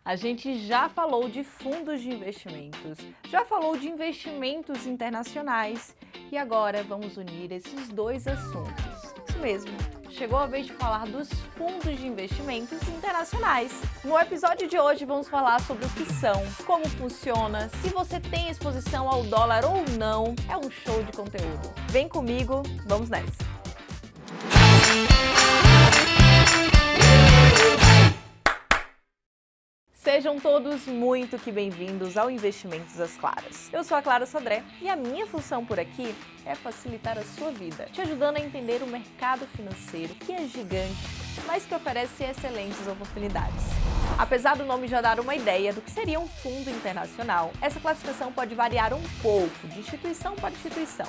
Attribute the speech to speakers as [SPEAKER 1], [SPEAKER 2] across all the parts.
[SPEAKER 1] A gente já falou de fundos de investimentos, já falou de investimentos internacionais e agora vamos unir esses dois assuntos. Isso mesmo, chegou a vez de falar dos fundos de investimentos internacionais. No episódio de hoje vamos falar sobre o que são, como funciona, se você tem exposição ao dólar ou não. É um show de conteúdo. Vem comigo, vamos nessa! Sejam todos muito que bem-vindos ao Investimentos às Claras. Eu sou a Clara Sodré e a minha função por aqui é facilitar a sua vida, te ajudando a entender o mercado financeiro, que é gigante, mas que oferece excelentes oportunidades. Apesar do nome já dar uma ideia do que seria um fundo internacional, essa classificação pode variar um pouco de instituição para instituição.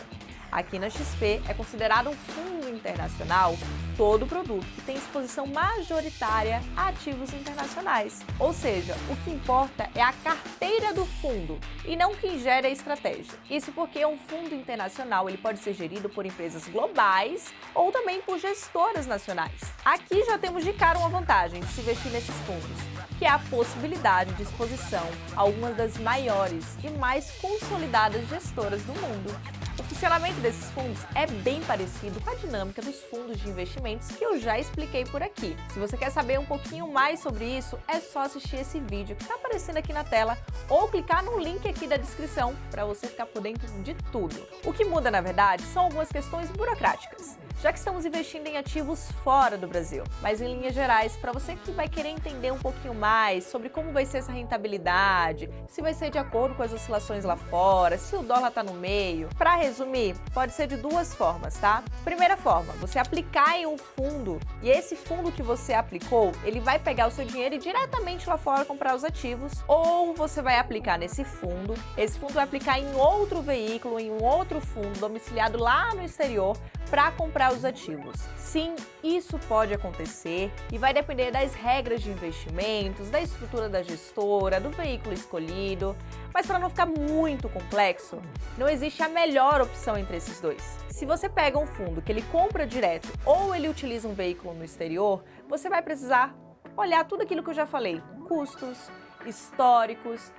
[SPEAKER 1] Aqui na XP é considerado um fundo internacional todo produto que tem exposição majoritária a ativos internacionais. Ou seja, o que importa é a carteira do fundo e não quem gera a estratégia. Isso porque um fundo internacional ele pode ser gerido por empresas globais ou também por gestoras nacionais. Aqui já temos de cara uma vantagem de se investir nesses fundos, que é a possibilidade de exposição a algumas das maiores e mais consolidadas gestoras do mundo. O funcionamento desses fundos é bem parecido com a dinâmica dos fundos de investimentos que eu já expliquei por aqui. Se você quer saber um pouquinho mais sobre isso, é só assistir esse vídeo que está aparecendo aqui na tela ou clicar no link aqui da descrição para você ficar por dentro de tudo. O que muda, na verdade, são algumas questões burocráticas, já que estamos investindo em ativos fora do Brasil. Mas em linhas gerais, para você que vai querer entender um pouquinho mais sobre como vai ser essa rentabilidade, se vai ser de acordo com as oscilações lá fora, se o dólar está no meio, para resumir, pode ser de duas formas, tá? Primeira forma, você aplicar em um fundo e esse fundo que você aplicou, ele vai pegar o seu dinheiro e diretamente lá fora comprar os ativos, ou você vai aplicar nesse fundo, esse fundo vai aplicar em outro veículo, em um outro fundo domiciliado lá no exterior para comprar os ativos. Sim, isso pode acontecer e vai depender das regras de investimentos, da estrutura da gestora, do veículo escolhido, mas para não ficar muito complexo, não existe a melhor opção entre esses dois. Se você pega um fundo que ele compra direto ou ele utiliza um veículo no exterior, você vai precisar olhar tudo aquilo que eu já falei, custos, históricos.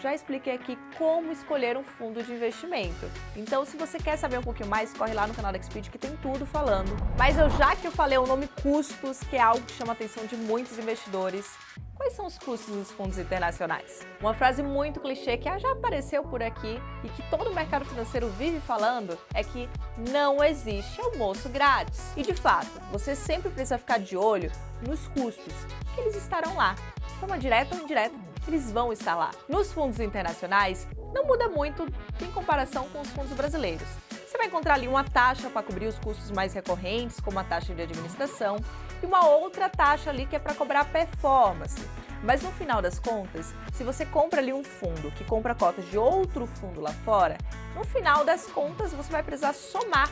[SPEAKER 1] Já expliquei aqui como escolher um fundo de investimento. Então, se você quer saber um pouquinho mais, corre lá no canal da Xpeed que tem tudo falando. Mas já que eu falei o nome custos, que é algo que chama a atenção de muitos investidores, quais são os custos dos fundos internacionais? Uma frase muito clichê que já apareceu por aqui e que todo o mercado financeiro vive falando é que não existe almoço grátis. E de fato, você sempre precisa ficar de olho nos custos, que eles estarão lá, de forma direta ou indireta. Eles vão estar lá. Nos fundos internacionais, não muda muito em comparação com os fundos brasileiros. Você vai encontrar ali uma taxa para cobrir os custos mais recorrentes, como a taxa de administração, e uma outra taxa ali que é para cobrar performance. Mas no final das contas, se você compra ali um fundo que compra cotas de outro fundo lá fora, no final das contas você vai precisar somar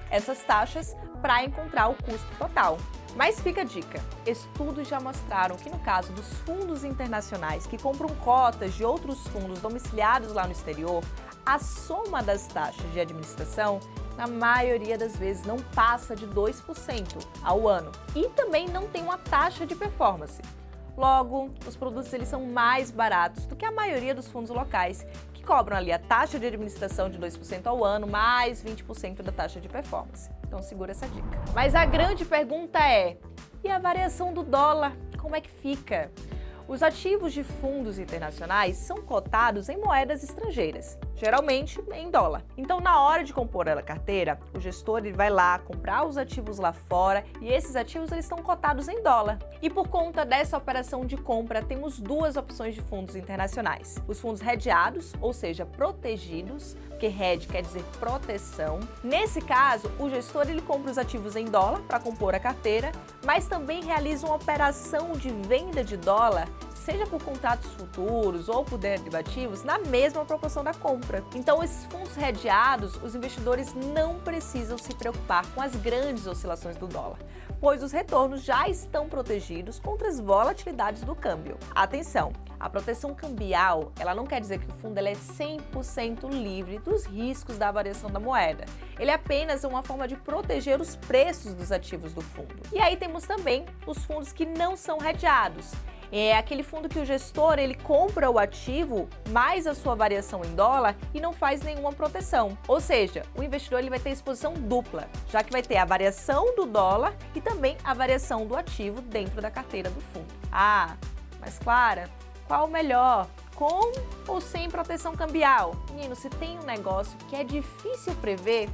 [SPEAKER 1] essas taxas para encontrar o custo total. Mas fica a dica, estudos já mostraram que no caso dos fundos internacionais que compram cotas de outros fundos domiciliados lá no exterior, a soma das taxas de administração, na maioria das vezes, não passa de 2% ao ano. E também não tem uma taxa de performance. Logo, os produtos eles são mais baratos do que a maioria dos fundos locais, que cobram ali a taxa de administração de 2% ao ano, mais 20% da taxa de performance. Então segura essa dica. Mas a grande pergunta é, e a variação do dólar, como é que fica? Os ativos de fundos internacionais são cotados em moedas estrangeiras, geralmente em dólar. Então, na hora de compor a carteira, o gestor ele vai lá comprar os ativos lá fora e esses ativos eles estão cotados em dólar. E por conta dessa operação de compra, temos duas opções de fundos internacionais. Os fundos hedgeados, ou seja, protegidos, porque hedge quer dizer proteção. Nesse caso, o gestor ele compra os ativos em dólar para compor a carteira, mas também realiza uma operação de venda de dólar, seja por contratos futuros ou por derivativos, na mesma proporção da compra. Então, esses fundos hedgeados, os investidores não precisam se preocupar com as grandes oscilações do dólar, pois os retornos já estão protegidos contra as volatilidades do câmbio. Atenção! A proteção cambial, ela não quer dizer que o fundo é 100% livre dos riscos da variação da moeda. Ele é apenas uma forma de proteger os preços dos ativos do fundo. E aí temos também os fundos que não são hedgeados. É aquele fundo que o gestor ele compra o ativo mais a sua variação em dólar e não faz nenhuma proteção. Ou seja, o investidor ele vai ter exposição dupla, já que vai ter a variação do dólar e também a variação do ativo dentro da carteira do fundo. Ah, mas Clara, qual o melhor? Com ou sem proteção cambial? Menino, se tem um negócio que é difícil prever,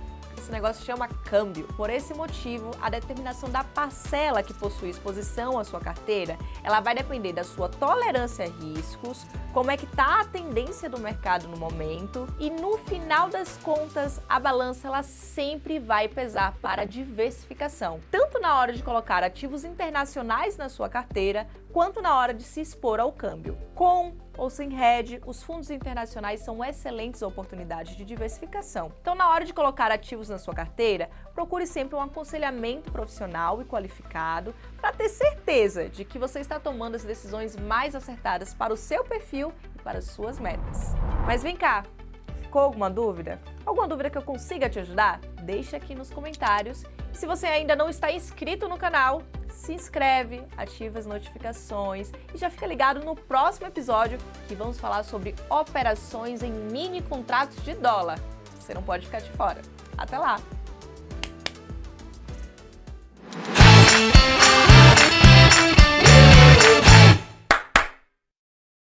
[SPEAKER 1] esse negócio chama câmbio. Por esse motivo, a determinação da parcela que possui exposição à sua carteira, ela vai depender da sua tolerância a riscos, como é que está a tendência do mercado no momento e no final das contas, a balança ela sempre vai pesar para a diversificação, tanto na hora de colocar ativos internacionais na sua carteira, quanto na hora de se expor ao câmbio. Com ou sem hedge, os fundos internacionais são excelentes oportunidades de diversificação. Então, na hora de colocar ativos na sua carteira, procure sempre um aconselhamento profissional e qualificado para ter certeza de que você está tomando as decisões mais acertadas para o seu perfil e para as suas metas. Mas vem cá, ficou alguma dúvida? Alguma dúvida que eu consiga te ajudar? Deixa aqui nos comentários. E se você ainda não está inscrito no canal, se inscreve, ativa as notificações e já fica ligado no próximo episódio que vamos falar sobre operações em mini contratos de dólar. Você não pode ficar de fora. Até lá!